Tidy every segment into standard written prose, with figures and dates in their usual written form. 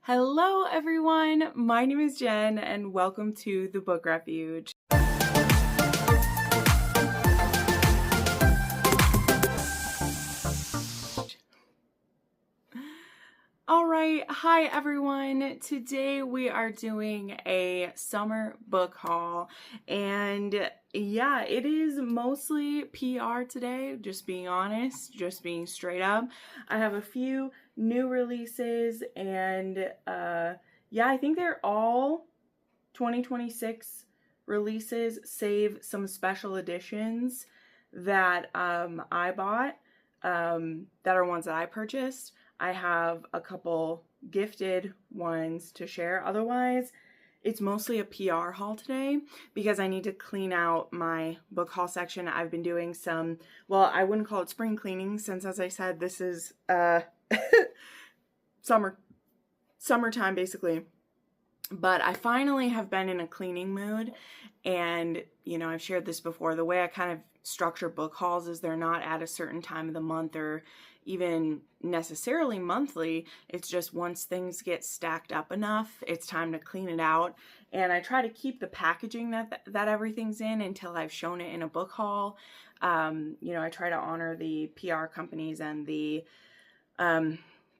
Hello everyone, my name is Jen and welcome to the Book Refuge. Alright, hi everyone. Today we are doing a summer book haul and yeah, it is mostly PR today, just being honest, just being straight up. I have a few new releases and yeah, I think they're all 2026 releases, save some special editions that I bought, that are ones that I purchased. I have a couple gifted ones to share. Otherwise, it's mostly a PR haul today because I need to clean out my book haul section. I've been doing some, well, I wouldn't call it spring cleaning since, as I said, this is summertime basically. But I finally have been in a cleaning mood, and you know, I've shared this before. The way I kind of structure book hauls is they're not at a certain time of the month or even necessarily monthly. It's just once things get stacked up enough, it's time to clean it out. And I try to keep the packaging that everything's in until I've shown it in a book haul. You know, I try to honor the PR companies and the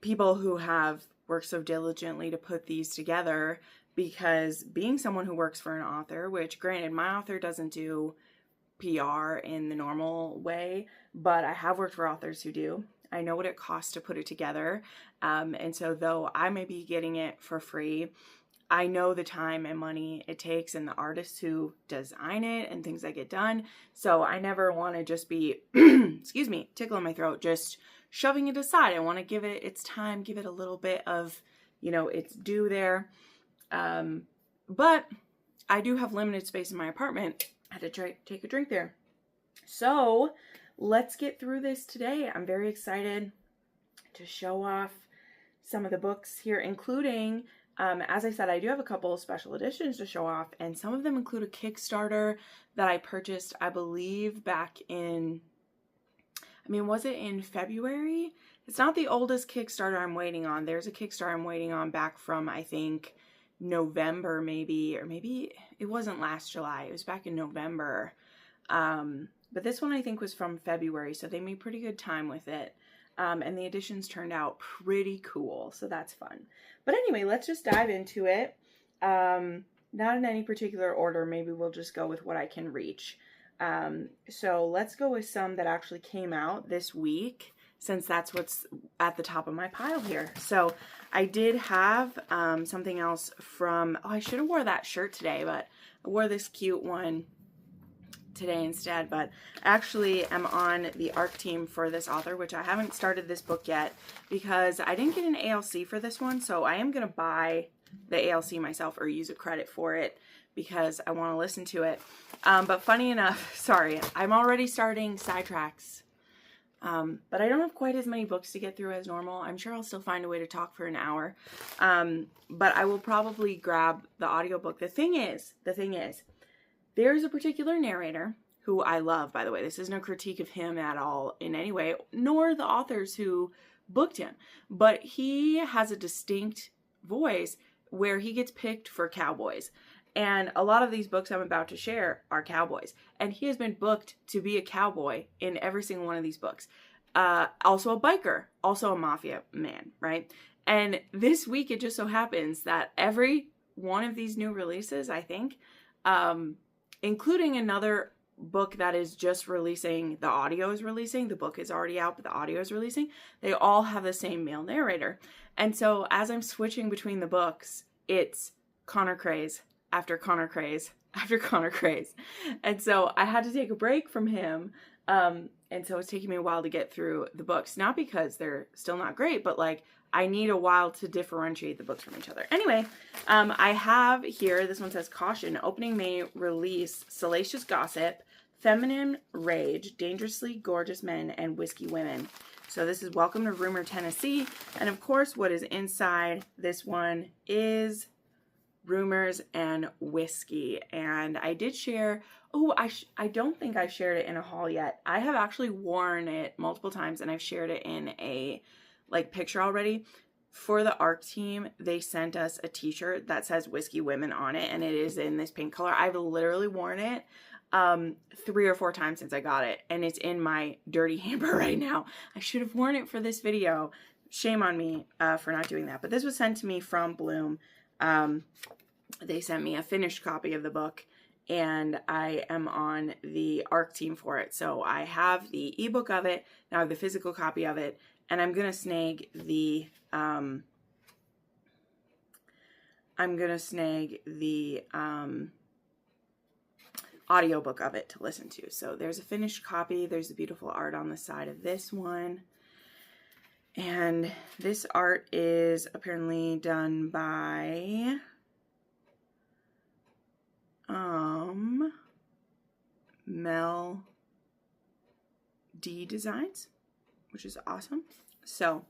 people who have worked so diligently to put these together, because being someone who works for an author, which granted my author doesn't do PR in the normal way, but I have worked for authors who do. I know what it costs to put it together, and so though I may be getting it for free, I know the time and money it takes and the artists who design it and things that get done. So I never want to just be, excuse me, tickle in my throat, just shoving it aside. I want to give it its time, give it a little bit of, you know, its due there. But I do have limited space in my apartment. I had to take a drink there. So let's get through this today. I'm very excited to show off some of the books here, including, as I said, I do have a couple of special editions to show off, and some of them include a Kickstarter that I purchased, I believe, back in, was it in February? It's not the oldest Kickstarter I'm waiting on. There's a Kickstarter I'm waiting on back from, I think, November maybe, or maybe it wasn't last July. It was back in November. But this one I think was from February, so they made pretty good time with it. And the editions turned out pretty cool, so that's fun. But anyway, let's just dive into it. Not in any particular order. Maybe we'll just go with what I can reach. So let's go with some that actually came out this week, since that's what's at the top of my pile here. So I did have something else from, I should have wore that shirt today, but I wore this cute one today instead. But I actually am on the ARC team for this author, which I haven't started this book yet because I didn't get an ALC for this one. So I am going to buy the ALC myself or use a credit for it because I want to listen to it. But funny enough, sorry, I'm already starting sidetracks. But I don't have quite as many books to get through as normal. I'm sure I'll still find a way to talk for an hour. But I will probably grab the audiobook. The thing is, there's a particular narrator who I love, by the way. This isn't a critique of him at all in any way, nor the authors who booked him. But he has a distinct voice where he gets picked for cowboys. And a lot of these books I'm about to share are cowboys. And he has been booked to be a cowboy in every single one of these books. Also a biker, also a mafia man, right? And this week it just so happens that every one of these new releases, I think, including another book that is just releasing, the audio is releasing, the book is already out, but the audio is releasing, they all have the same male narrator. And so as I'm switching between the books, it's Connor Craze after Connor Craze after Connor Craze. And so I had to take a break from him. And so it's taking me a while to get through the books, not because they're still not great, but like I need a while to differentiate the books from each other. Anyway, I have here, this one says, caution, opening may release salacious gossip, feminine rage, dangerously gorgeous men, and whiskey women. So this is Welcome to Rumor, Tennessee. And of course, what is inside this one is rumors and whiskey. And I did share, I don't think I've shared it in a haul yet. I have actually worn it multiple times and I've shared it in a like picture already. for the ARC team, they sent us a t-shirt that says Whiskey Women on it, and it is in this pink color. I've literally worn it 3 or 4 times since I got it, and it's in my dirty hamper right now. I should have worn it for this video. Shame on me for not doing that. But this was sent to me from Bloom. They sent me a finished copy of the book, and I am on the ARC team for it. So I have the ebook of it, now I have the physical copy of it, and I'm gonna snag the audiobook of it to listen to. So there's a finished copy. There's the beautiful art on the side of this one. And this art is apparently done by Mel D Designs, which is awesome. So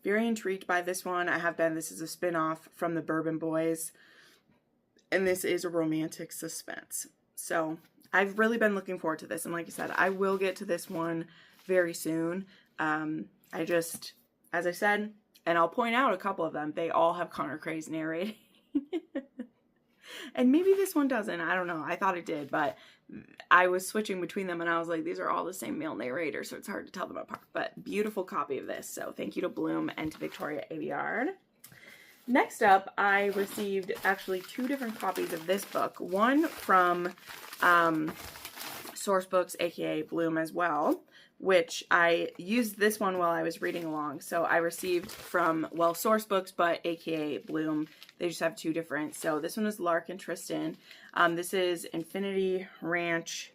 very intrigued by this one. I have been. This is a spin-off from the Bourbon Boys, and this is a romantic suspense. So I've really been looking forward to this, and like I said, I will get to this one very soon. I just, as I said, and I'll point out a couple of them, they all have Connor Craig's narrating. And maybe this one doesn't. I don't know. I thought it did, but I was switching between them, and I was like, these are all the same male narrator, so it's hard to tell them apart. But beautiful copy of this. So thank you to Bloom and to Victoria Aveyard. Next up, I received actually 2 different copies of this book. One from Source Books, aka Bloom as well, which I used this one while I was reading along. So I received from, well, Source Books, but aka Bloom. They just have 2 different. So this one is Lark and Tristan. This is Infinity Ranch,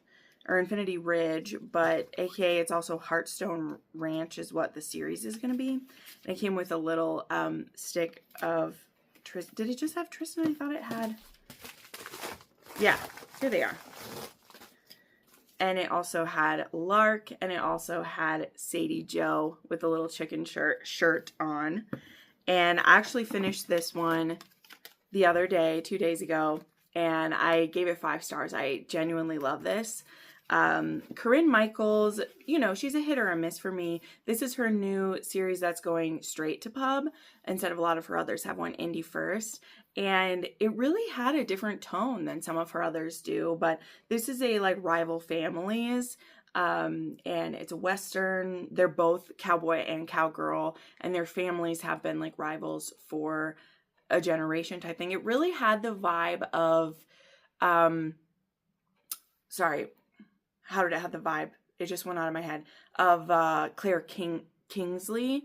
or Infinity Ridge, but aka it's also Heartstone Ranch is what the series is going to be. And it came with a little stick of Tristan. Did it just have Tristan? I thought it had... Yeah, here they are. And it also had Lark, and it also had Sadie Joe with a little chicken shirt on. And I actually finished this one the other day, 2 days ago, and I gave it 5 stars. I genuinely love this. Corinne Michaels, you know, she's a hit or a miss for me. This is her new series that's going straight to pub instead of a lot of her others have one indie first. And it really had a different tone than some of her others do. But this is a like rival families. And it's a Western. They're both cowboy and cowgirl, and their families have been like rivals for a generation type thing. It really had the vibe of, sorry, how did it have the vibe? It just went out of my head. Of Claire Kingsley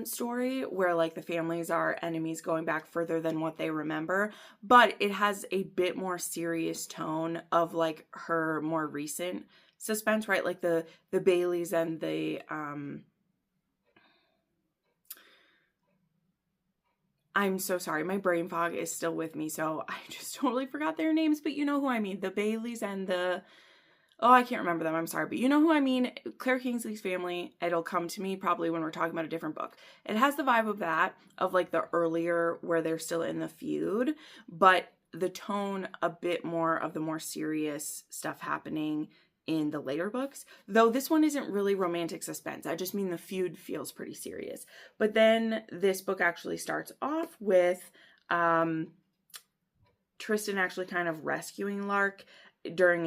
story, where like the families are enemies going back further than what they remember. But it has a bit more serious tone of like her more recent suspense, right? Like the Baileys and the I'm so sorry, my brain fog is still with me, so I just totally forgot their names, but you know who I mean. The Baileys and the, oh, I can't remember them, I'm sorry, but you know who I mean. Claire Kingsley's family, it'll come to me probably when we're talking about a different book. It has the vibe of that, of like the earlier where they're still in the feud, but the tone a bit more of the more serious stuff happening in the later books, though this one isn't really romantic suspense. I just mean the feud feels pretty serious. But then this book actually starts off with Tristan actually kind of rescuing Lark during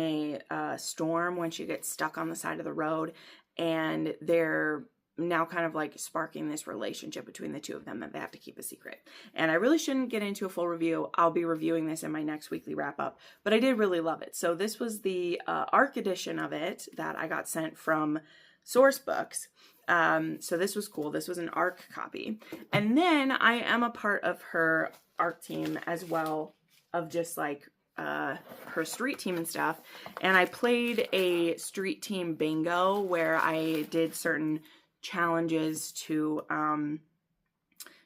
a storm when she gets stuck on the side of the road, and they're now kind of like sparking this relationship between the 2 of them that they have to keep a secret. And I really shouldn't get into a full review. I'll be reviewing this in my next weekly wrap up, but I did really love it. So this was the ARC edition of it that I got sent from Source Books. So this was cool. This was an ARC copy. And then I am a part of her ARC team as well, of just like her street team and stuff. And I played a street team bingo where I did certain challenges to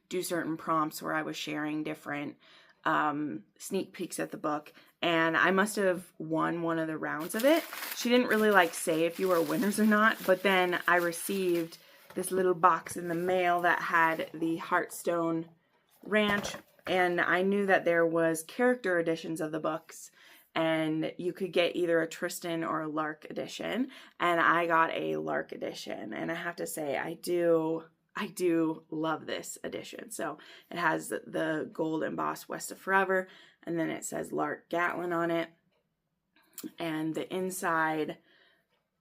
do certain prompts where I was sharing different sneak peeks at the book, and I must have won one of the rounds of it. She didn't really like say if you were winners or not, but then I received this little box in the mail that had the Heartstone Ranch, and I knew that there was character editions of the books, and you could get either a Tristan or a Lark edition, and I got a Lark edition, and I have to say I I do love this edition. So it has the gold embossed West of Forever, and then it says Lark Gatlin on it. And the inside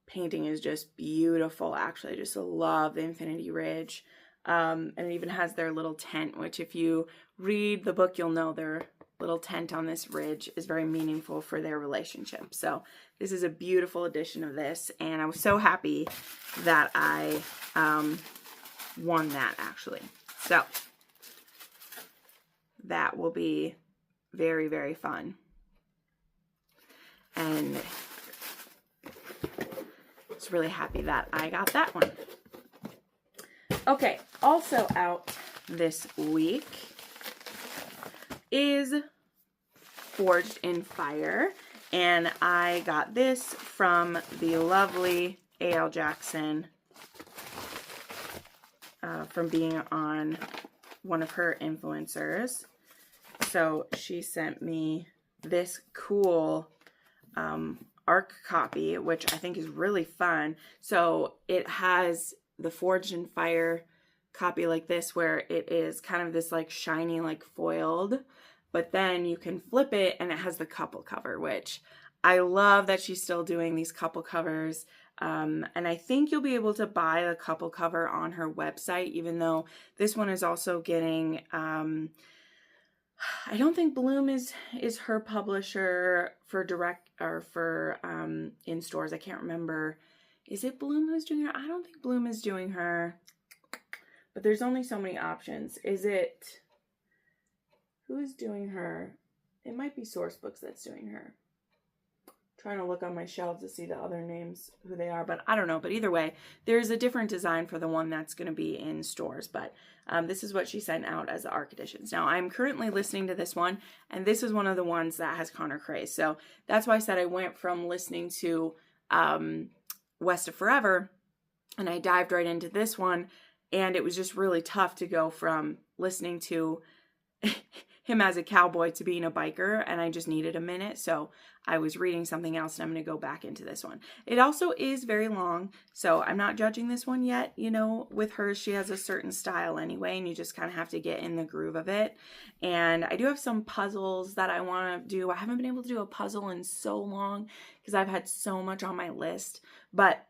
painting is just beautiful, actually. I just love the Infinity Ridge. And it even has their little tent, which if you read the book, you'll know their little tent on this ridge is very meaningful for their relationship. So this is a beautiful edition of this, and I was so happy that I won that, actually. So that will be very, very fun. And I was really happy that I got that one. Okay, also out this week is Forged in Fire, and I got this from the lovely A.L. Jackson from being on one of her influencers. So she sent me this cool ARC copy, which I think is really fun. So it has the Forged in Fire copy like this, where it is kind of this like shiny, like foiled, but then you can flip it and it has the couple cover, which I love that she's still doing these couple covers. And I think you'll be able to buy the couple cover on her website, even though this one is also getting, I don't think Bloom is her publisher for direct or for in stores. I can't remember. Is it Bloom who's doing her? I don't think Bloom is doing her. But there's only so many options. Is it, who is doing her? It might be Source Books that's doing her. I'm trying to look on my shelves to see the other names, who they are, but I don't know. But either way, there's a different design for the one that's going to be in stores. But this is what she sent out as the ARC editions. Now, I'm currently listening to this one, and this is one of the ones that has Connor Craze. So that's why I said I went from listening to West of Forever, and I dived right into this one. And it was just really tough to go from listening to him as a cowboy to being a biker, and I just needed a minute. So I was reading something else, and I'm going to go back into this one. It also is very long, so I'm not judging this one yet. You know, with her, she has a certain style anyway, and you just kind of have to get in the groove of it. And I do have some puzzles that I want to do. I haven't been able to do a puzzle in so long because I've had so much on my list, but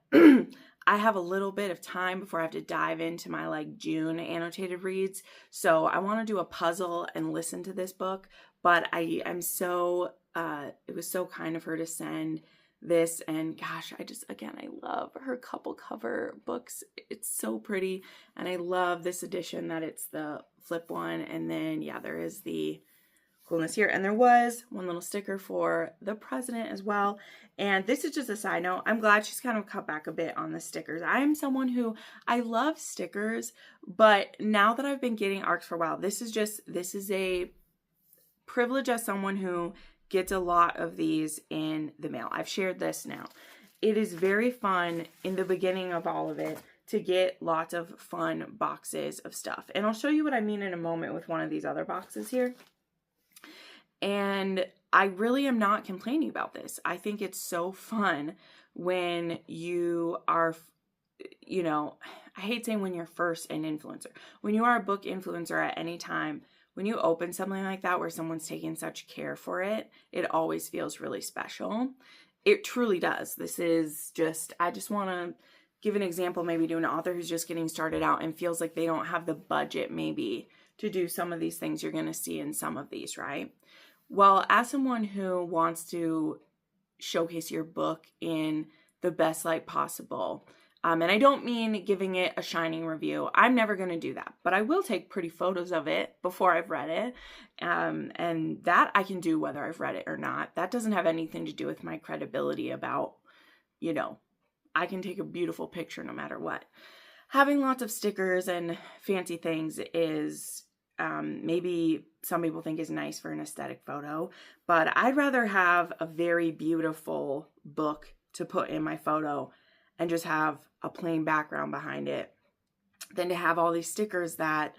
I have a little bit of time before I have to dive into my like June annotated reads. So I want to do a puzzle and listen to this book, but I'm so, it was so kind of her to send this. And gosh, I love her couple cover books. It's so pretty. And I love this edition that it's the flip one. And then, yeah, there is the coolness here. And there was one little sticker for the president as well. And this is just a side note. I'm glad she's kind of cut back a bit on the stickers. I am someone who, I love stickers, but now that I've been getting ARCs for a while, this is a privilege as someone who gets a lot of these in the mail. I've shared this now. It is very fun in the beginning of all of it to get lots of fun boxes of stuff. And I'll show you what I mean in a moment with one of these other boxes here. And I really am not complaining about this. I think it's so fun when you are, you know, I hate saying when you're first an influencer. When you are a book influencer at any time, when you open something like that where someone's taking such care for it, it always feels really special. It truly does. This is just, I just want to give an example, maybe to an author who's just getting started out and feels like they don't have the budget maybe to do some of these things you're going to see in some of these, right? Well, as someone who wants to showcase your book in the best light possible, and I don't mean giving it a shining review. I'm never going to do that, but I will take pretty photos of it before I've read it, and that I can do whether I've read it or not. That doesn't have anything to do with my credibility about, you know, I can take a beautiful picture no matter what. Having lots of stickers and fancy things is maybe some people think is nice for an aesthetic photo, but I'd rather have a very beautiful book to put in my photo and just have a plain background behind it than to have all these stickers that,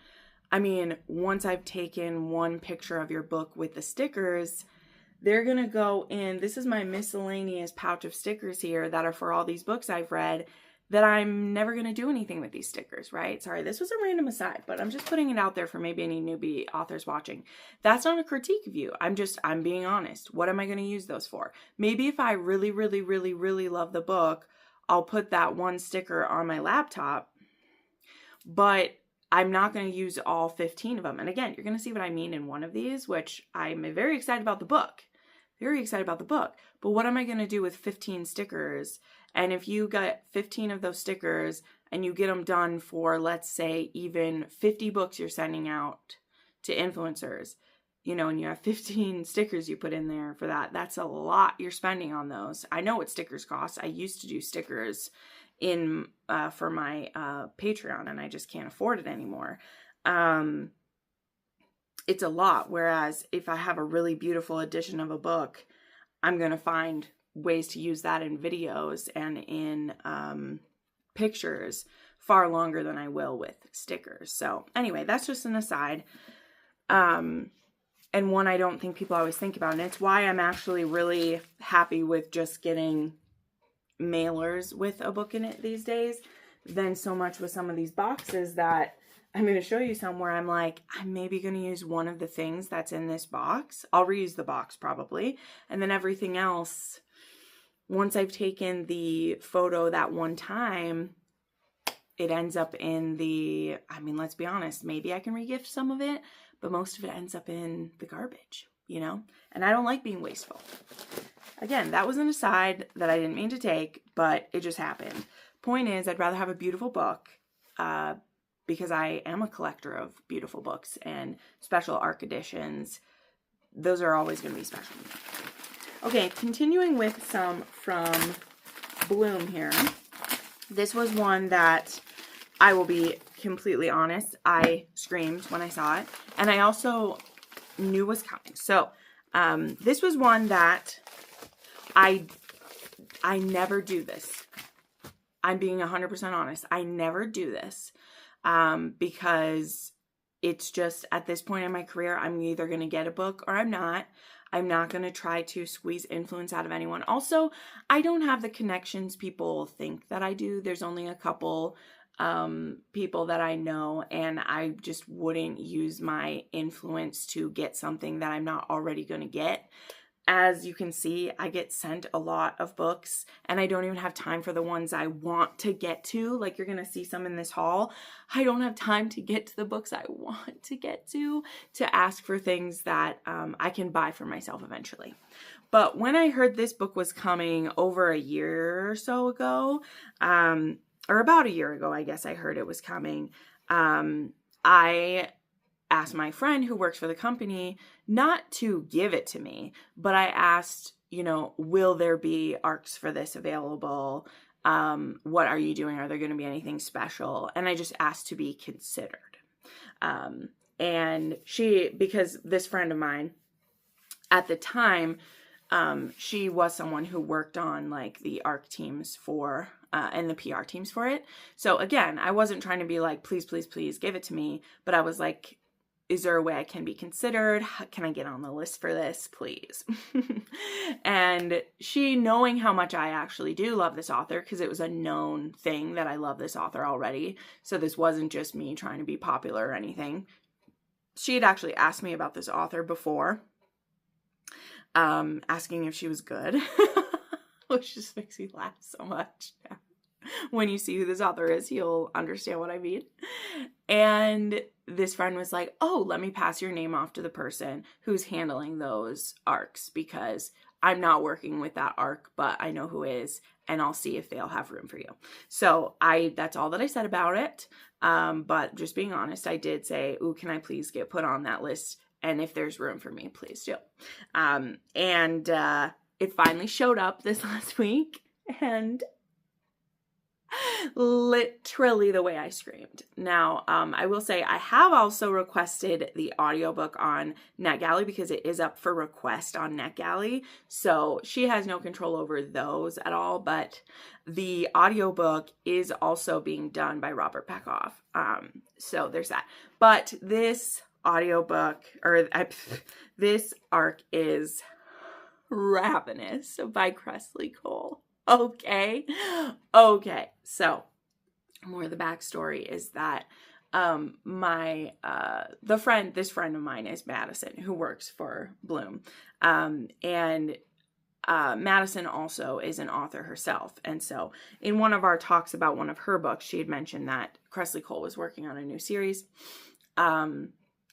I mean, once I've taken one picture of your book with the stickers, they're going to go in. This is my miscellaneous pouch of stickers here that are for all these books I've read. that I'm never going to do anything with these stickers, right? Sorry, this was a random aside, but I'm just putting it out there for maybe any newbie authors watching. That's not a critique of you. I'm being honest. What am I going to use those for? Maybe if I really, really, really, really love the book, I'll put that one sticker on my laptop, but I'm not going to use all 15 of them. And again, you're going to see what I mean in one of these, which I'm very excited about the book. Very excited about the book. But what am I going to do with 15 stickers? And if you get 15 of those stickers and you get them done for, let's say, even 50 books you're sending out to influencers, you know, and you have 15 stickers you put in there for that, that's a lot you're spending on those. I know what stickers cost. I used to do stickers in for my Patreon, and I just can't afford it anymore. It's a lot. Whereas if I have a really beautiful edition of a book, I'm going to find ways to use that in videos and in pictures far longer than I will with stickers. So anyway, that's just an aside. And one I don't think people always think about. And it's why I'm actually really happy with just getting mailers with a book in it these days than so much with some of these boxes that I'm going to show you some where I'm like, I'm maybe going to use one of the things that's in this box. I'll reuse the box probably. And then everything else, once I've taken the photo that one time, it ends up in the, I mean, let's be honest, maybe I can regift some of it, but most of it ends up in the garbage, you know? And I don't like being wasteful. Again, that was an aside that I didn't mean to take, but it just happened. Point is, I'd rather have a beautiful book, because I am a collector of beautiful books and special ARC editions. Those are always going to be special. Okay, continuing with some from Bloom here. This was one that I will be completely honest, I screamed when I saw it, and I also knew was coming. So this was one that I never do this. I'm being 100% honest. I never do this because it's just at this point in my career, I'm either going to get a book or I'm not. I'm not going to try to squeeze influence out of anyone. Also, I don't have the connections people think that I do. There's only a couple people that I know, and I just wouldn't use my influence to get something that I'm not already going to get. As you can see, I get sent a lot of books, and I don't even have time for the ones I want to get to. Like, you're going to see some in this haul. I don't have time to get to the books I want to get to ask for things that I can buy for myself eventually. But when I heard this book was coming over a year or so ago, or about a year ago, I guess I heard it was coming, I asked my friend who works for the company not to give it to me, but I asked, you know, will there be ARCs for this available? What are you doing? Are there going to be anything special? And I just asked to be considered. And because this friend of mine at the time, she was someone who worked on like the ARC teams for, and the PR teams for it. So again, I wasn't trying to be like, please, please, please give it to me. But I was like, is there a way I can be considered? Can I get on the list for this, please? And she, knowing how much I actually do love this author, because it was a known thing that I love this author already. So this wasn't just me trying to be popular or anything. She had actually asked me about this author before, asking if she was good, which just makes me laugh so much. When you see who this author is, you'll understand what I mean. And this friend was like, oh, let me pass your name off to the person who's handling those ARCs, because I'm not working with that ARC, but I know who is, and I'll see if they'll have room for you. So that's all that I said about it. But just being honest, I did say, ooh, can I please get put on that list? And if there's room for me, please do. It finally showed up this last week, and literally the way I screamed. Now, I will say I have also requested the audiobook on NetGalley because it is up for request on NetGalley. So she has no control over those at all, but the audiobook is also being done by Robert Peckoff. So there's that. But this audiobook, this ARC is Ravenous by Cressley Cole. Okay. Okay. So more of the backstory is that this friend of mine is Madison, who works for Bloom. And Madison also is an author herself. And so in one of our talks about one of her books, she had mentioned that Cressley Cole was working on a new series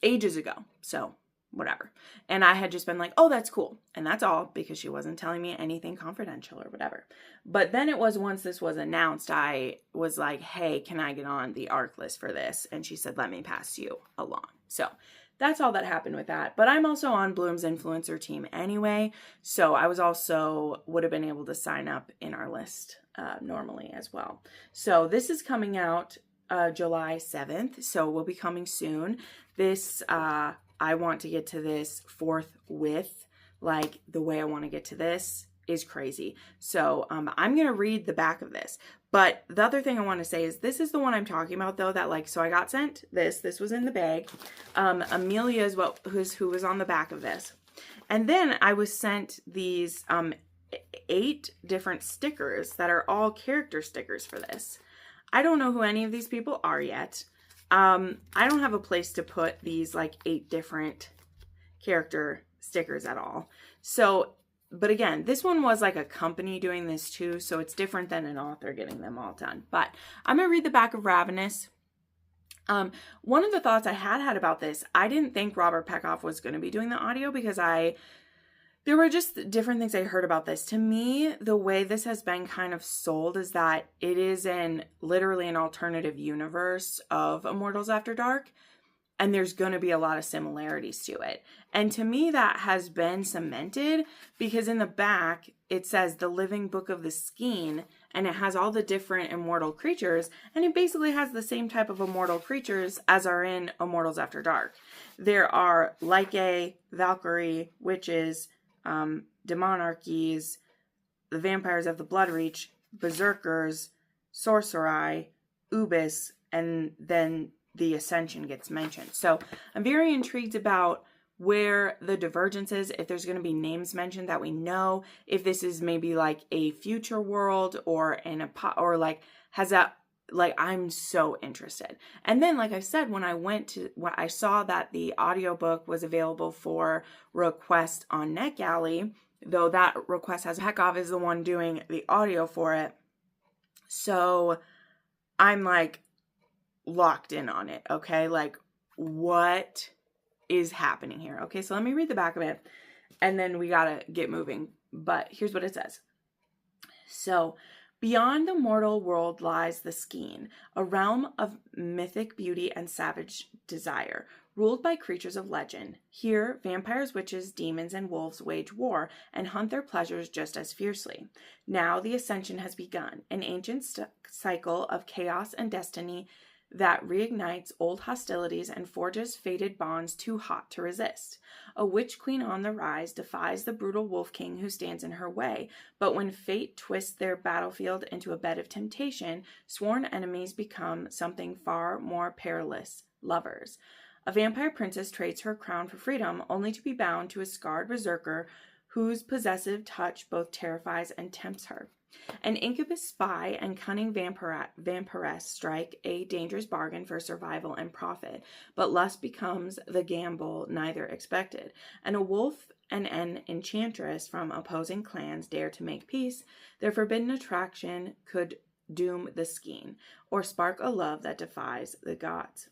ages ago. So whatever. And I had just been like, oh, that's cool. And that's all, because she wasn't telling me anything confidential or whatever. But then it was, once this was announced, I was like, hey, can I get on the ARC list for this? And she said, let me pass you along. So that's all that happened with that. But I'm also on Bloom's influencer team anyway. So I would have been able to sign up in our list normally as well. So this is coming out July 7th. So we'll be coming soon. This, I want to get to this forthwith. Like, the way I want to get to this is crazy. So I'm going to read the back of this. But the other thing I want to say is, this is the one I'm talking about, though, that, like, so I got sent this. This was in the bag. Amelia is who was on the back of this. And then I was sent these 8 different stickers that are all character stickers for this. I don't know who any of these people are yet. I don't have a place to put these like 8 different character stickers at all. So, but again, this one was like a company doing this too, so it's different than an author getting them all done. But I'm going to read the back of Ravenous. One of the thoughts I had about this, I didn't think Robert Peckoff was going to be doing the audio, because there were just different things I heard about this. To me, the way this has been kind of sold is that it is literally an alternative universe of Immortals After Dark, and there's going to be a lot of similarities to it. And to me, that has been cemented, because in the back, it says the Living Book of the Skein, and it has all the different immortal creatures, and it basically has the same type of immortal creatures as are in Immortals After Dark. There are Lycae, Valkyrie, witches, Demonarchies, the Vampires of the Bloodreach, Berserkers, Sorcerai, Ubis, and then the Ascension gets mentioned. So I'm very intrigued about where the divergence is, if there's going to be names mentioned that we know, if this is maybe like a future world or I'm so interested. And then, like I said, when I saw that the audiobook was available for request on NetGalley, though that request has Peckoff is the one doing the audio for it. So I'm like locked in on it. Okay. Like, what is happening here? Okay. So let me read the back of it, and then we gotta get moving. But here's what it says. So, beyond the mortal world lies the Skein, a realm of mythic beauty and savage desire, ruled by creatures of legend. Here, vampires, witches, demons, and wolves wage war and hunt their pleasures just as fiercely. Now the Ascension has begun, an ancient cycle of chaos and destiny that reignites old hostilities and forges fated bonds too hot to resist. A witch queen on the rise defies the brutal wolf king who stands in her way, but when fate twists their battlefield into a bed of temptation, sworn enemies become something far more perilous, lovers. A vampire princess trades her crown for freedom, only to be bound to a scarred berserker whose possessive touch both terrifies and tempts her. An incubus spy and cunning vampiress strike a dangerous bargain for survival and profit, but lust becomes the gamble neither expected, and a wolf and an enchantress from opposing clans dare to make peace. Their forbidden attraction could doom the Skein, or spark a love that defies the gods.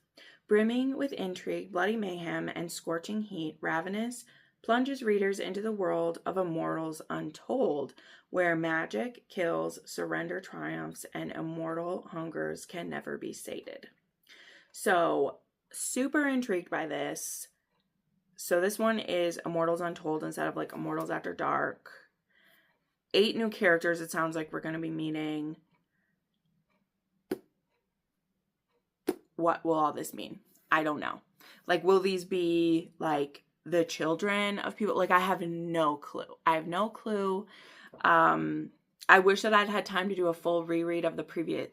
Brimming with intrigue, bloody mayhem, and scorching heat, Ravenous plunges readers into the world of Immortals Untold, where magic kills, surrender triumphs, and immortal hungers can never be sated. So, super intrigued by this. So this one is Immortals Untold instead of like Immortals After Dark. 8 new characters it sounds like we're going to be meeting. What will all this mean? I don't know. Like, will these be like the children of people? Like, I have no clue. I wish that I'd had time to do a full reread of the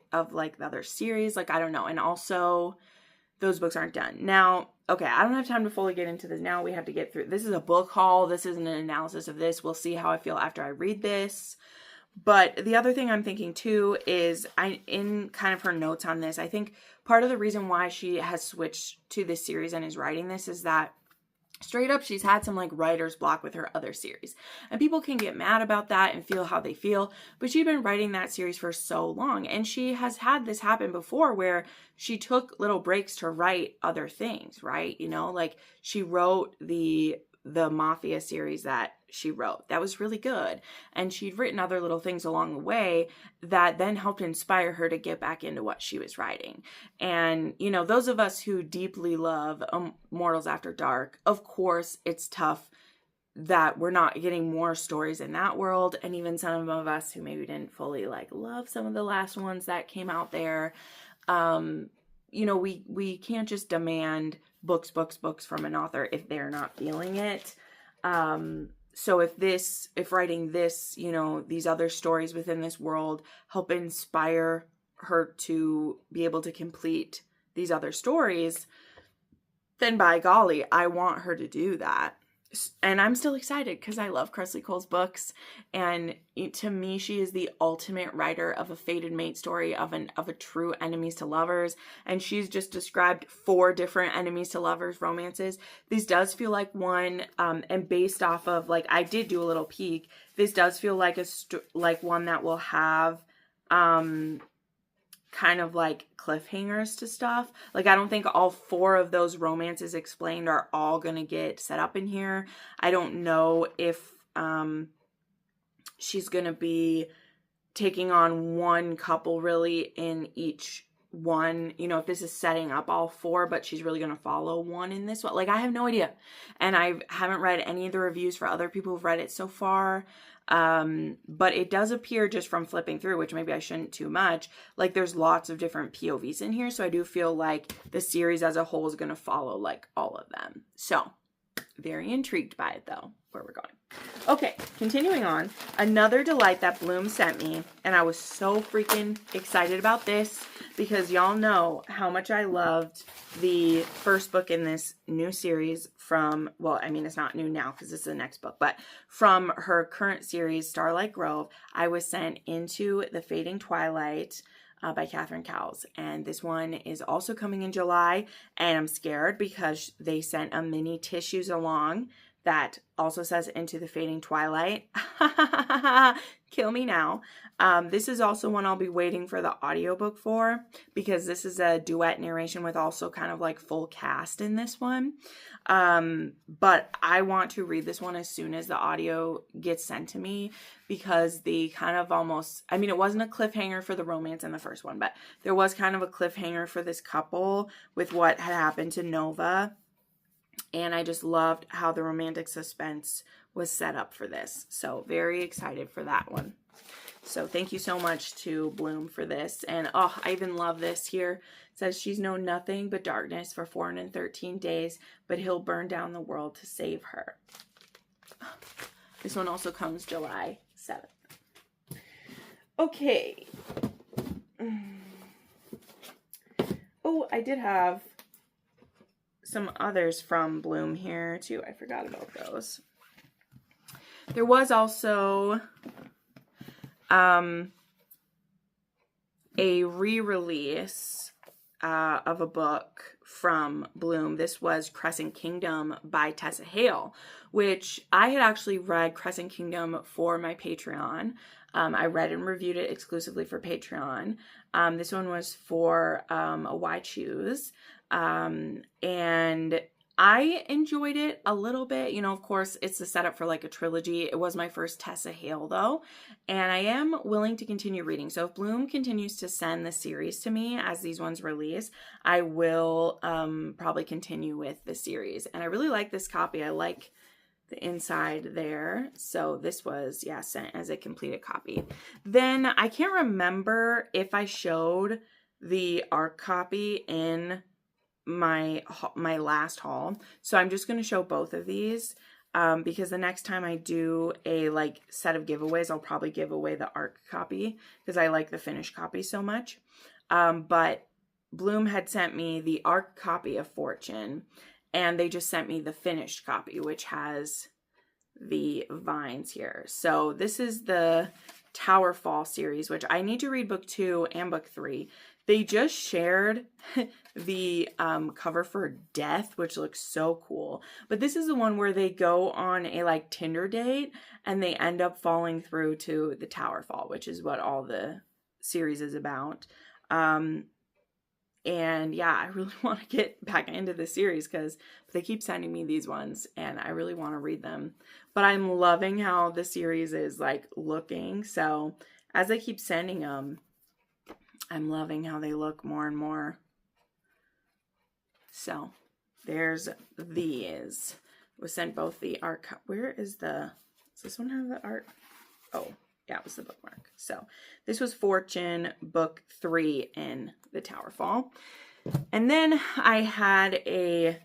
other series. Like, I don't know. And also, those books aren't done. Now, okay, I don't have time to fully get into this now. We have to get through. This is a book haul. This isn't an analysis of this. We'll see how I feel after I read this. But the other thing I'm thinking too is in kind of her notes on this, I think part of the reason why she has switched to this series and is writing this is that straight up, she's had some like writer's block with her other series. And people can get mad about that and feel how they feel. But she's been writing that series for so long. And she has had this happen before where she took little breaks to write other things, right? You know, like she wrote the Mafia series that she wrote. That was really good. And she'd written other little things along the way that then helped inspire her to get back into what she was writing. And, you know, those of us who deeply love Mortals After Dark, of course, it's tough that we're not getting more stories in that world. And even some of us who maybe didn't fully like love some of the last ones that came out there, you know, we can't just demand books from an author if they're not feeling it. So if writing this, you know, these other stories within this world help inspire her to be able to complete these other stories, then by golly, I want her to do that. And I'm still excited because I love Kresley Cole's books. And to me, she is the ultimate writer of a fated mate story, of a true enemies to lovers. And she's just described 4 different enemies to lovers romances. This does feel like one, and based off of, like, I did do a little peek. This does feel like like one that will have, kind of like cliffhangers to stuff. Like, I don't think all 4 of those romances explained are all gonna get set up in here. I don't know if she's gonna be taking on one couple really in each one, you know, if this is setting up all 4, but she's really gonna follow one in this one. Like, I have no idea. And I haven't read any of the reviews for other people who've read it so far. But it does appear, just from flipping through, which maybe I shouldn't too much, like there's lots of different POVs in here. So I do feel like the series as a whole is going to follow like all of them. So very intrigued by it though, where we're going. Okay, continuing on, another delight that Bloom sent me, and I was so freaking excited about this because y'all know how much I loved the first book in this new series from, well, I mean, it's not new now because it's the next book, but from her current series, Starlight Grove. I was sent Into the Fading Twilight by Catherine Cowles, and this one is also coming in July, and I'm scared because they sent a mini tissues along that also says Into the Fading Twilight. Kill me now. This is also one I'll be waiting for the audiobook for, because this is a duet narration with also kind of like full cast in this one. But I want to read this one as soon as the audio gets sent to me, because the kind of almost, I mean, it wasn't a cliffhanger for the romance in the first one, but there was kind of a cliffhanger for this couple with what had happened to Nova. And I just loved how the romantic suspense was set up for this. So very excited for that one. So thank you so much to Bloom for this. And oh, I even love this here. It says, she's known nothing but darkness for 413 days, but he'll burn down the world to save her. This one also comes July 7th. Okay. Oh, I did have some others from Bloom here too. I forgot about those. There was also a re-release of a book from Bloom. This was Crescent Kingdom by Tessa Hale, which I had actually read Crescent Kingdom for my Patreon. I read and reviewed it exclusively for Patreon. This one was for a Why Choose. And I enjoyed it a little bit. You know, of course, it's the setup for like a trilogy. It was my first Tessa Hale though, and I am willing to continue reading. So if Bloom continues to send the series to me as these ones release, I will probably continue with the series. And I really like this copy. I like the inside there. So this was, yeah, sent as a completed copy. Then I can't remember if I showed the ARC copy in my last haul, so I'm just going to show both of these because the next time I do a like set of giveaways, I'll probably give away the ARC copy because I like the finished copy so much. But Bloom had sent me the ARC copy of Fortune, and they just sent me the finished copy, which has the vines here. So this is the Towerfall series, which I need to read book 2 and book 3. They just shared the cover for Death, which looks so cool. But this is the one where they go on a like Tinder date and they end up falling through to the Towerfall, which is what all the series is about. And yeah, I really want to get back into the series because they keep sending me these ones and I really want to read them. But I'm loving how the series is like looking. So as they keep sending them, I'm loving how they look more and more. So there's these. It was sent both the art. Where is the, does this one have the art? Oh, yeah, it was the bookmark. So this was Fortune book 3 in the Towerfall. And then I had a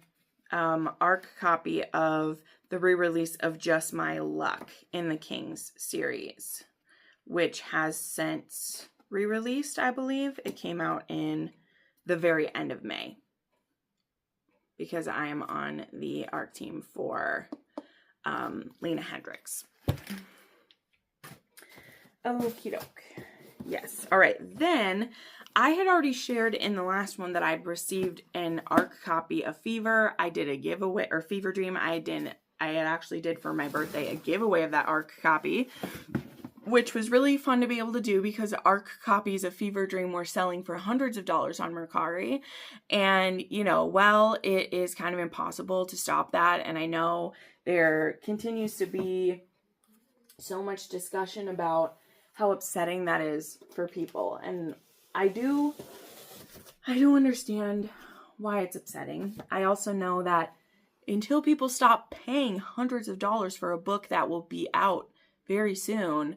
ARC copy of the re-release of Just My Luck in the Kings series, which has since re-released, I believe. It came out in the very end of May because I am on the ARC team for Lena Hendricks. Okie doke. Yes. All right. Then I had already shared in the last one that I'd received an ARC copy of Fever. I did a giveaway, or Fever Dream. I actually did for my birthday a giveaway of that ARC copy, which was really fun to be able to do because ARC copies of Fever Dream were selling for hundreds of dollars on Mercari. And, you know, well, it is kind of impossible to stop that. And I know there continues to be so much discussion about how upsetting that is for people. And I do understand why it's upsetting. I also know that until people stop paying hundreds of dollars for a book that will be out very soon,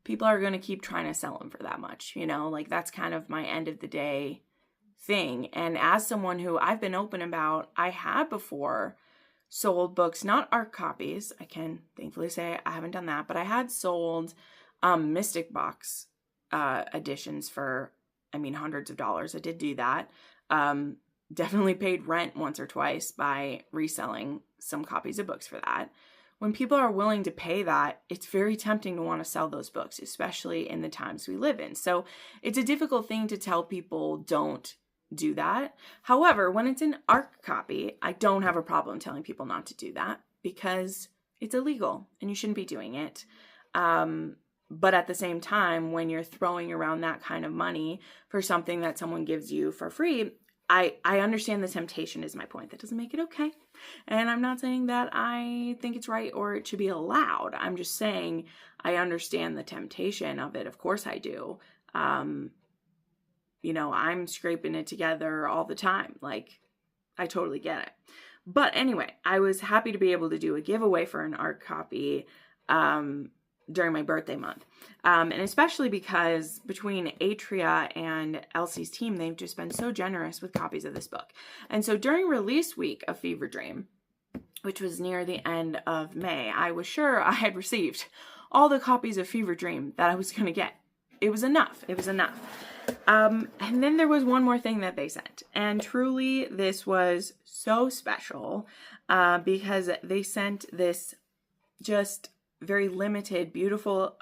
people are going to keep trying to sell them for that much, you know, like that's kind of my end of the day thing. And as someone who I've been open about, I had before sold books, not ARC copies. I can thankfully say I haven't done that, but I had sold Mystic Box editions for, I mean, hundreds of dollars. I did do that. Definitely paid rent once or twice by reselling some copies of books for that. When people are willing to pay that, it's very tempting to want to sell those books, especially in the times we live in. So it's a difficult thing to tell people don't do that. However, when it's an ARC copy, I don't have a problem telling people not to do that because it's illegal and you shouldn't be doing it. But at the same time, when you're throwing around that kind of money for something that someone gives you for free, I understand the temptation is my point. That doesn't make it okay. And I'm not saying that I think it's right or it should be allowed. I'm just saying I understand the temptation of it. Of course I do. You know, I'm scraping it together all the time. Like, I totally get it. But anyway, I was happy to be able to do a giveaway for an ARC copy during my birthday month. And especially because between Atria and Elsie's team, they've just been so generous with copies of this book. And so during release week of Fever Dream, which was near the end of May, I was sure I had received all the copies of Fever Dream that I was going to get. It was enough. It was enough. And then there was one more thing that they sent. And truly, this was so special because they sent this just very limited, beautiful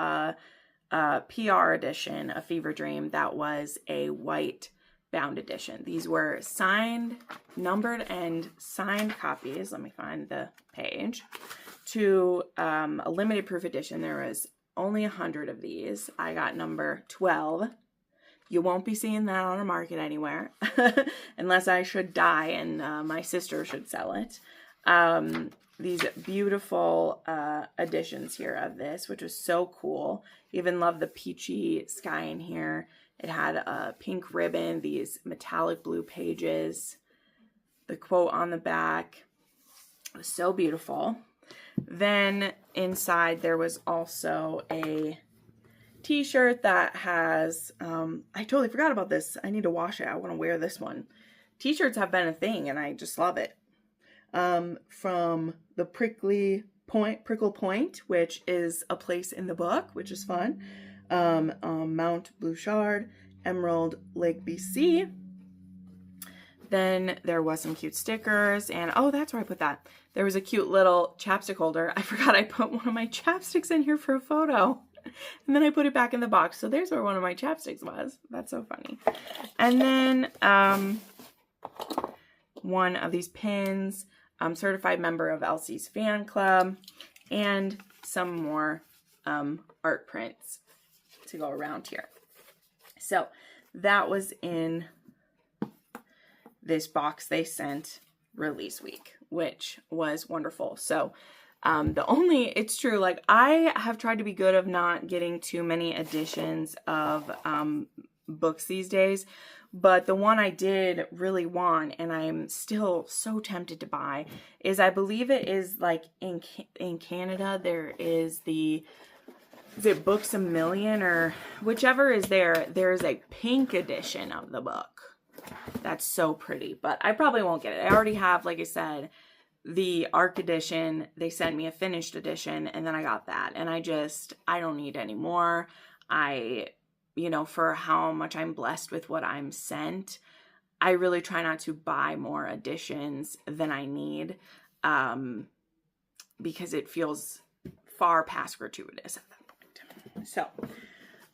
PR edition of Fever Dream that was a white bound edition. These were signed, numbered, and signed copies. Let me find the page. To a limited proof edition. There was only 100 of these. I got number 12. You won't be seeing that on the market anywhere unless I should die and my sister should sell it. These beautiful editions here of this, which was so cool. Even love the peachy sky in here. It had a pink ribbon, these metallic blue pages, the quote on the back. It was so beautiful. Then inside there was also a t-shirt that has, I totally forgot about this. I need to wash it. I want to wear this one. T-shirts have been a thing and I just love it. From the Prickle Point, which is a place in the book, which is fun. Mount Bouchard, Emerald Lake, BC. Then there was some cute stickers and, oh, that's where I put that. There was a cute little chapstick holder. I forgot I put one of my chapsticks in here for a photo. And then I put it back in the box. So there's where one of my chapsticks was. That's so funny. And then one of these pins, certified member of Elsie's fan club, and some more art prints to go around here. So that was in this box they sent release week, which was wonderful. So it's true, like I have tried to be good of not getting too many editions of books these days, but the one I did really want, and I'm still so tempted to buy, is I believe it is like in Canada, there is is it Books A Million or whichever is there, there's a pink edition of the book. That's so pretty, but I probably won't get it. I already have, like I said, the ARC edition. They sent me a finished edition, and then I got that, and I don't need any more. For how much I'm blessed with what I'm sent, I really try not to buy more editions than I need, because it feels far past gratuitous at that point. So,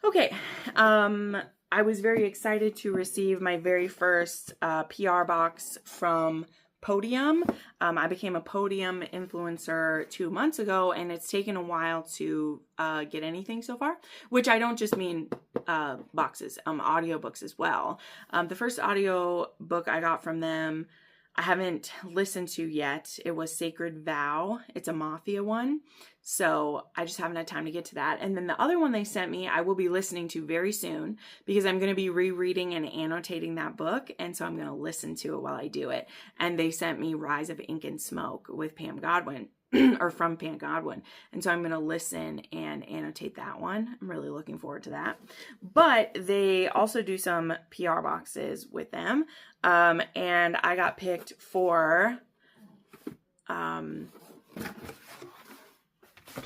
okay. I was very excited to receive my very first PR box from Podium. I became a Podium influencer 2 months ago, and it's taken a while to get anything so far, which I don't just mean boxes, audiobooks as well. The first audio book I got from them, I haven't listened to yet. It was Sacred Vow. It's a Mafia one. So I just haven't had time to get to that. And then the other one they sent me, I will be listening to very soon, because I'm going to be rereading and annotating that book. And so I'm going to listen to it while I do it. And they sent me Rise of Ink and Smoke with Pam Godwin, or from Pam Godwin. And so I'm going to listen and annotate that one. I'm really looking forward to that. But they also do some PR boxes with them. And I got picked for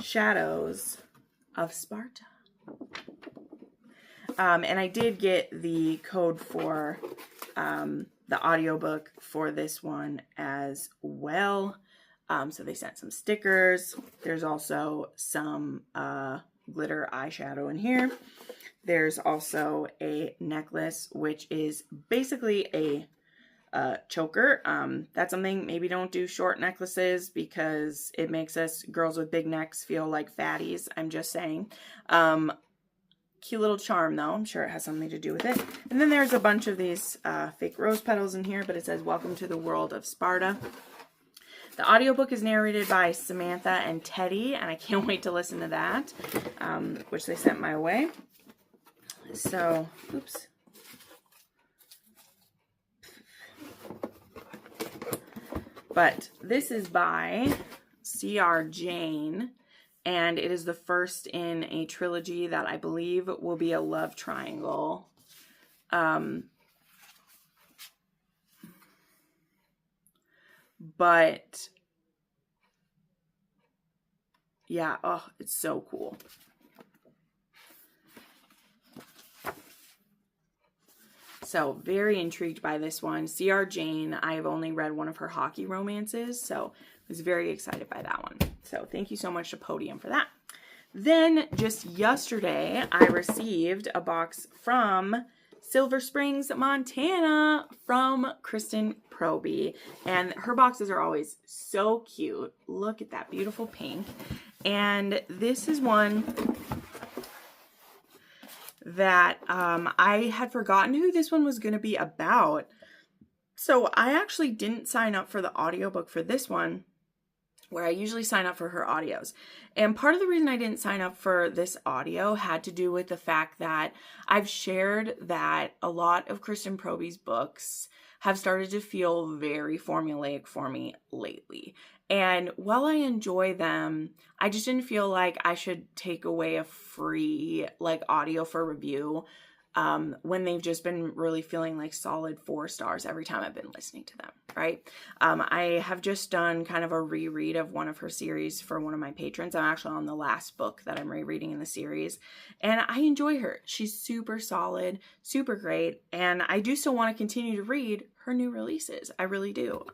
Shadows of Sparta. And I did get the code for the audiobook for this one as well. So they sent some stickers. There's also some glitter eyeshadow in here. There's also a necklace, which is basically a choker. That's something, maybe don't do short necklaces because it makes us girls with big necks feel like fatties. I'm just saying. Cute little charm though. I'm sure it has something to do with it. And then there's a bunch of these fake rose petals in here, but it says Welcome to the World of Sparta. The audiobook is narrated by Samantha and Teddy, and I can't wait to listen to that, which they sent my way. So, oops. But this is by C.R. Jane, and it is the first in a trilogy that I believe will be a love triangle. But yeah, oh, it's so cool. So very intrigued by this one. C.R. Jane, I've only read one of her hockey romances, so I was very excited by that one. So thank you so much to Podium for that. Then just yesterday, I received a box from Silver Springs, Montana, from Kristen Proby. And her boxes are always so cute. Look at that beautiful pink. And this is one that I had forgotten who this one was going to be about. So I actually didn't sign up for the audiobook for this one, where I usually sign up for her audios. And part of the reason I didn't sign up for this audio had to do with the fact that I've shared that a lot of Kristen Proby's books have started to feel very formulaic for me lately. And while I enjoy them, I just didn't feel like I should take away a free audio for review when they've just been really feeling like solid 4 stars every time I've been listening to them, right? I have just done kind of a reread of one of her series for one of my patrons. I'm actually on the last book that I'm rereading in the series, and I enjoy her. She's super solid, super great, and I do still want to continue to read her new releases. I really do.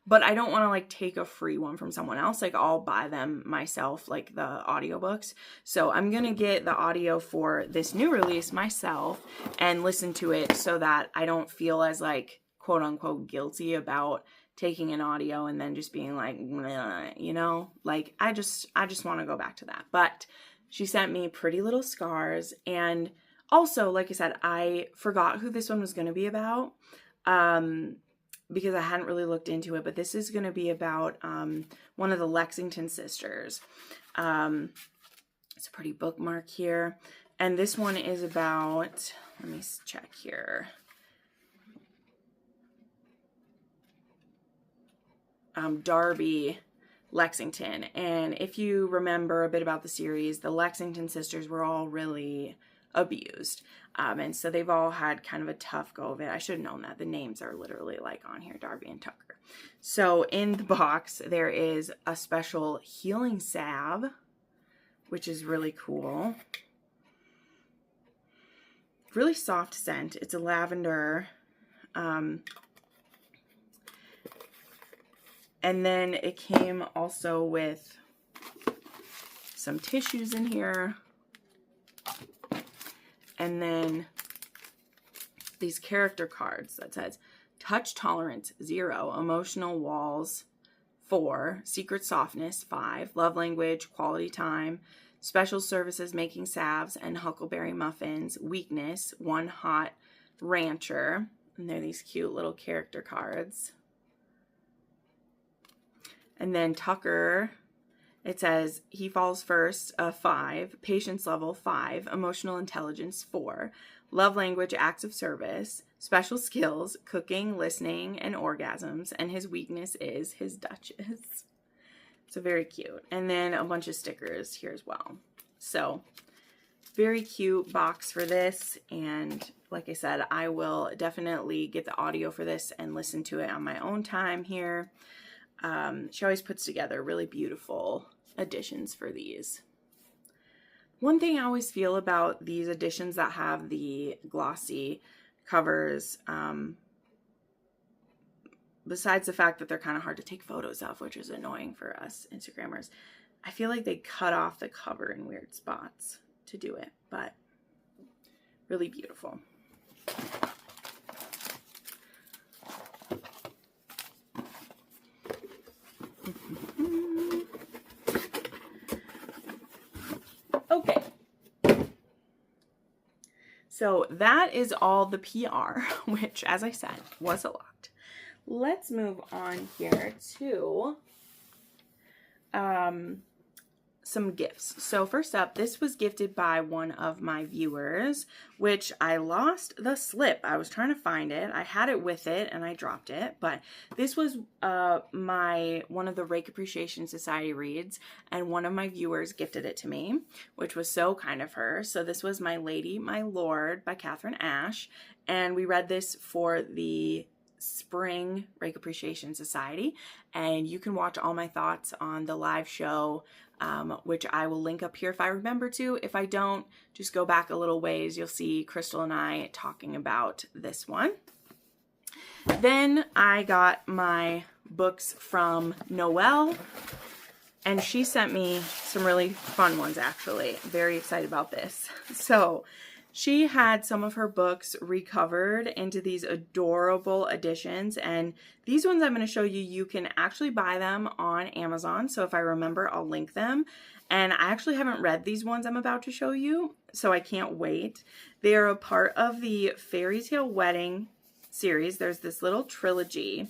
But I don't want to like take a free one from someone else. Like I'll buy them myself, like the audiobooks. So I'm going to get the audio for this new release myself and listen to it so that I don't feel as like quote unquote guilty about taking an audio and then just being like, you know, like I just want to go back to that. But she sent me Pretty Little Scars. And also, like I said, I forgot who this one was going to be about. Because I hadn't really looked into it, but this is going to be about, one of the Lexington sisters. It's a pretty bookmark here. And this one is about, let me check here. Darby Lexington. And if you remember a bit about the series, the Lexington sisters were all really abused. And so they've all had kind of a tough go of it. I should have known that. The names are literally like on here, Darby and Tucker. So in the box, there is a special healing salve, which is really cool. Really soft scent. It's a lavender. And then it came also with some tissues in here. And then these character cards that says touch tolerance 0, emotional walls 4, secret softness 5, love language, quality time, special services making salves and huckleberry muffins, weakness 1, hot rancher. And they're these cute little character cards. And then Tucker, it says he falls first, 5, patience level 5, emotional intelligence 4, love language, acts of service, special skills, cooking, listening, and orgasms, and his weakness is his Duchess. So very cute. And then a bunch of stickers here as well. So very cute box for this. And like I said, I will definitely get the audio for this and listen to it on my own time here. She always puts together really beautiful editions for these. One thing I always feel about these editions that have the glossy covers, besides the fact that they're kind of hard to take photos of, which is annoying for us Instagrammers, I feel like they cut off the cover in weird spots to do it, but really beautiful. Okay, so that is all the PR, which, as I said, was a lot. Let's move on here to some gifts. So first up, this was gifted by one of my viewers, which I lost the slip. I was trying to find it. I had it with it and I dropped it, but this was one of the Rake Appreciation Society reads, and one of my viewers gifted it to me, which was so kind of her. So this was My Lady, My Lord by Catherine Ash, and we read this for the spring Rake Appreciation Society, and you can watch all my thoughts on the live show, which I will link up here if I remember to. If I don't, just go back a little ways. You'll see Crystal and I talking about this one. Then I got my books from Noelle, and she sent me some really fun ones, actually. Very excited about this. So she had some of her books recovered into these adorable editions, and these ones I'm going to show you, you can actually buy them on Amazon. So if I remember, I'll link them. And I actually haven't read these ones I'm about to show you, so I can't wait. They are a part of the Fairy Tale Wedding series. There's this little trilogy,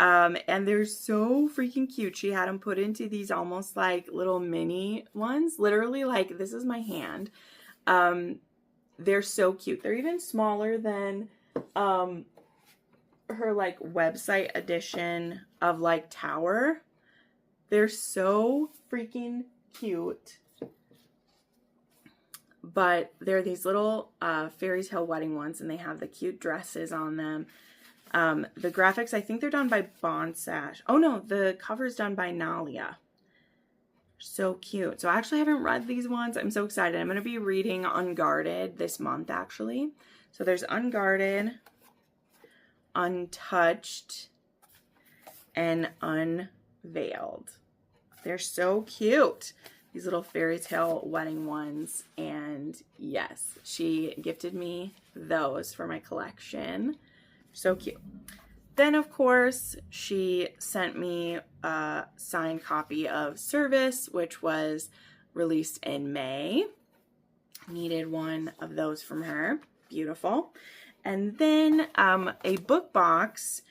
and they're so freaking cute. She had them put into these almost like little mini ones, literally like this is my hand. They're so cute. They're even smaller than her like website edition of like Tower. They're so freaking cute. But they're these little Fairy Tale Wedding ones, and they have the cute dresses on them. The graphics, I think they're done by Bonsash. Oh no, the cover's done by Nalia. So cute. So I actually haven't read these ones. I'm so excited. I'm going to be reading Unguarded this month, actually. So there's Unguarded, Untouched and Unveiled. They're so cute. These little fairy tale wedding ones. And yes, she gifted me those for my collection. So cute. Then, of course, she sent me a signed copy of Service, which was released in May. Needed one of those from her. Beautiful. And then a book box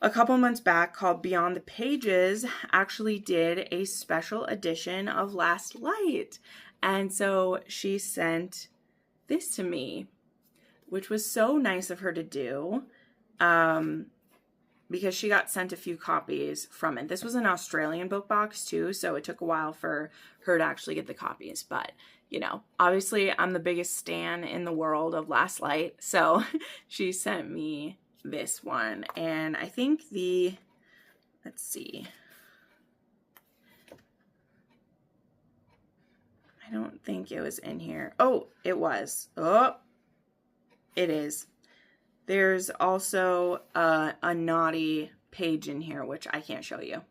a couple months back called Beyond the Pages actually did a special edition of Last Light. And so she sent this to me, which was so nice of her to do. Because she got sent a few copies from it. This was an Australian book box too, so it took a while for her to actually get the copies. But, you know, obviously I'm the biggest stan in the world of Last Light, so she sent me this one. And I think let's see. I don't think it was in here. Oh, it was. Oh, it is. There's also a naughty page in here, which I can't show you.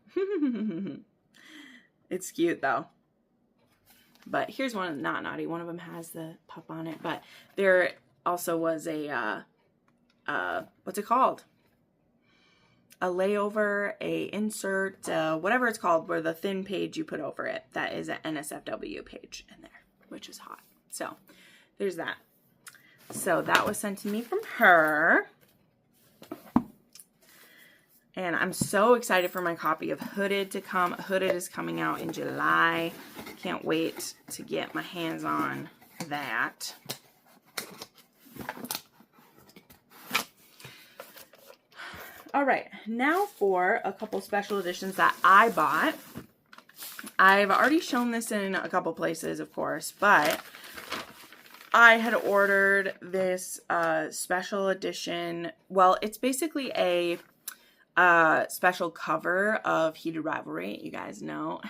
It's cute, though. But here's one not naughty. One of them has the pup on it. But there also was a, what's it called? A layover, a insert, whatever it's called, where the thin page you put over it. That is an NSFW page in there, which is hot. So there's that. So that was sent to me from her. And I'm so excited for my copy of Hooded to come. Hooded is coming out in July. Can't wait to get my hands on that. All right, now for a couple special editions that I bought. I've already shown this in a couple places, of course, but I had ordered this special edition. Well, it's basically a special cover of Heated Rivalry. You guys know.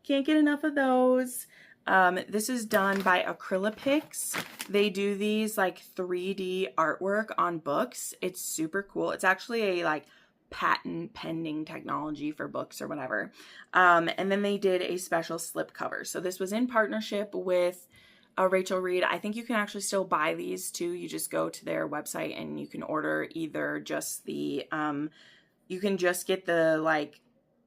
Can't get enough of those. This is done by Acrylopix. They do these like 3D artwork on books. It's super cool. It's actually a like patent pending technology for books or whatever. And then they did a special slip cover. So this was in partnership with Rachel Reed. I think you can actually still buy these too. You just go to their website and you can order either just the, you can just get the like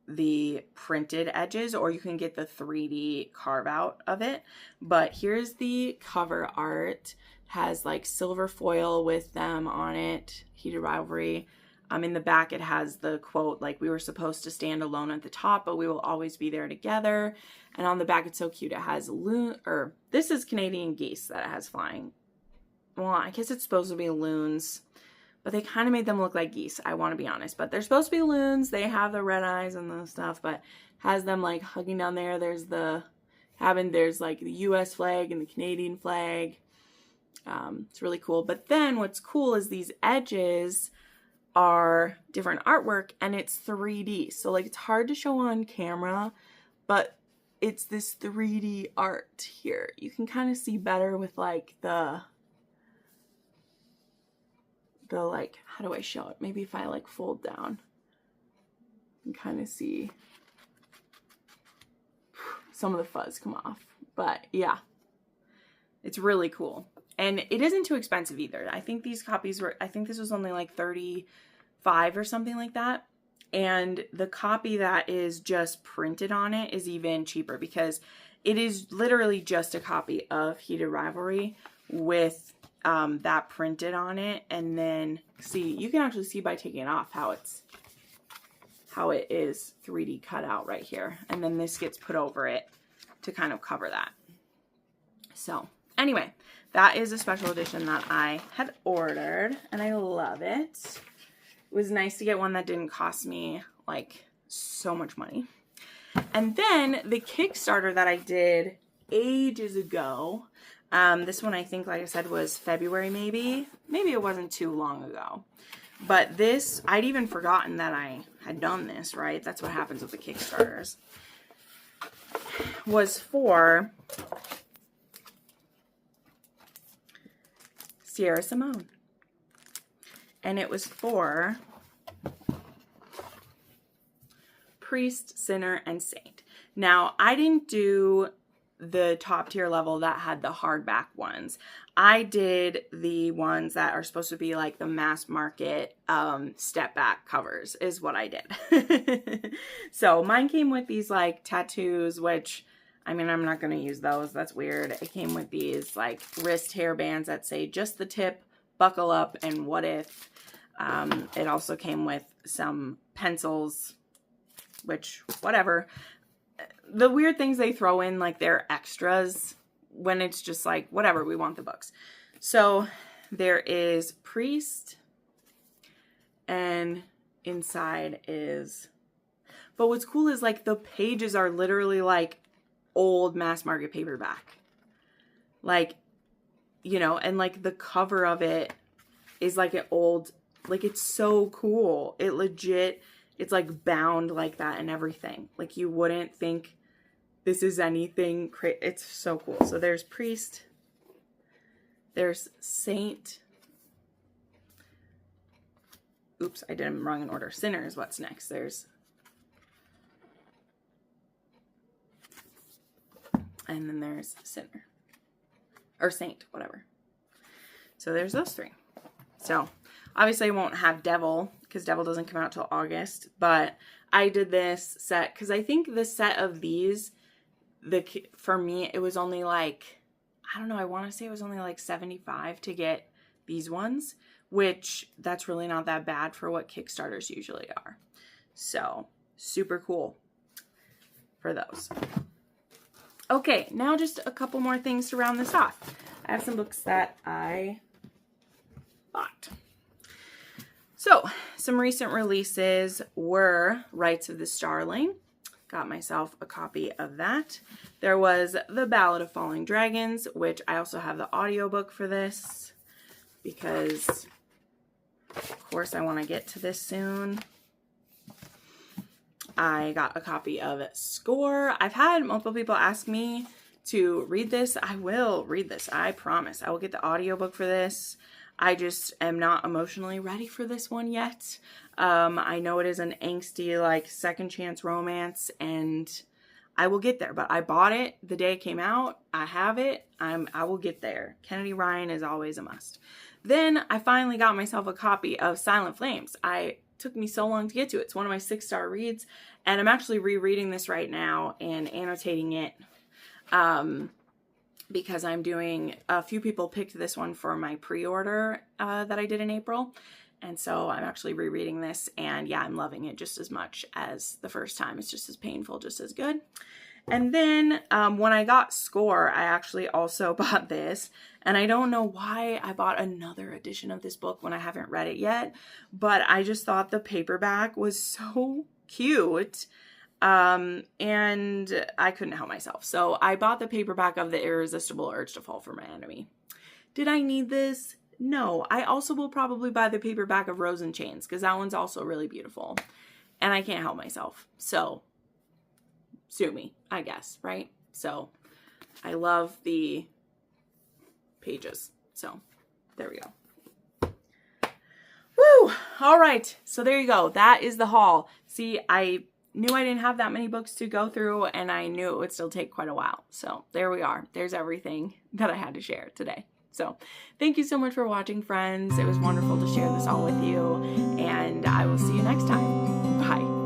the printed edges, or you can get the 3D carve out of it. But here's the cover art. It has like silver foil with them on it. Heated Rivalry. In the back it has the quote, like, "We were supposed to stand alone at the top, but we will always be there together." And on the back it's so cute. It has this is Canadian geese that it has flying. Well, I guess it's supposed to be loons, but they kind of made them look like geese, I want to be honest. But they're supposed to be loons. They have the red eyes and the stuff, but has them like hugging down there. There's the cabin. There's like the US flag and the Canadian flag. It's really cool. But then what's cool is these edges are different artwork and it's 3D. So like it's hard to show on camera, but it's this 3D art here. You can kind of see better with like the like, how do I show it? Maybe if I like fold down, you can kind of see some of the fuzz come off. But yeah, it's really cool. And it isn't too expensive either. I think these copies were, I think this was only like $35 or something like that. And the copy that is just printed on it is even cheaper because it is literally just a copy of Heated Rivalry with that printed on it. And then see, you can actually see by taking it off how it is 3D cut out right here. And then this gets put over it to kind of cover that. So anyway, that is a special edition that I had ordered and I love it. It was nice to get one that didn't cost me like so much money. And then the Kickstarter that I did ages ago, this one I think, like I said, was February maybe. Maybe it wasn't too long ago. But this, I'd even forgotten that I had done this, right? That's what happens with the Kickstarters. Was for Sierra Simone. and it was for Priest, Sinner, and Saint. Now, I didn't do the top tier level that had the hardback ones. I did the ones that are supposed to be like the mass market step back covers is what I did. So mine came with these like tattoos, which I mean, I'm not going to use those. That's weird. It came with these like wrist hairbands that say just the tip, buckle up, and what if. It also came with some pencils, which whatever. The weird things they throw in, like they're extras when it's just like, whatever, we want the books. So there is Priest, and inside is, but what's cool is like the pages are literally like old mass market paperback. Like, you know, and like the cover of it is like an old, like it's so cool. It legit, it's like bound like that and everything. Like you wouldn't think this is anything crazy. It's so cool. So there's Priest. There's Saint. Oops, I did them wrong in order. Sinner is what's next. There's, and then there's Sinner. Or Saint, whatever. So there's those three. So obviously I won't have Devil because Devil doesn't come out till August. But I did this set because I think the set of these, for me, it was only like, I don't know, I want to say it was only like $75 to get these ones, which that's really not that bad for what Kickstarters usually are. So super cool for those. Okay, now just a couple more things to round this off. I have some books that I bought. So some recent releases were Rights of the Starling. Got myself a copy of that. There was The Ballad of Falling Dragons, which I also have the audiobook for this because, of course, I want to get to this soon. I got a copy of Score. I've had multiple people ask me to read this. I will read this. I promise. I will get the audiobook for this. I just am not emotionally ready for this one yet. I know it is an angsty, like, second chance romance, and I will get there. But I bought it the day it came out. I have it. I will get there. Kennedy Ryan is always a must. Then I finally got myself a copy of Silent Flames. It took me so long to get to it. It's one of my 6-star reads, and I'm actually rereading this right now and annotating it. Because I'm doing, a few people picked this one for my pre-order that I did in April. And so I'm actually rereading this, and yeah, I'm loving it just as much as the first time. It's just as painful, just as good. And then when I got Score, I actually also bought this. And I don't know why I bought another edition of this book when I haven't read it yet. But I just thought the paperback was so cute. And I couldn't help myself. So I bought the paperback of The Irresistible Urge to Fall for My Enemy. Did I need this? No. I also will probably buy the paperback of Rose and Chains because that one's also really beautiful. And I can't help myself. So sue me, I guess, right? So I love the pages. So there we go. Woo! All right. So there you go. That is the haul. See, I knew I didn't have that many books to go through, and I knew it would still take quite a while. So there we are. There's everything that I had to share today. So thank you so much for watching, friends. It was wonderful to share this all with you, and I will see you next time. Bye.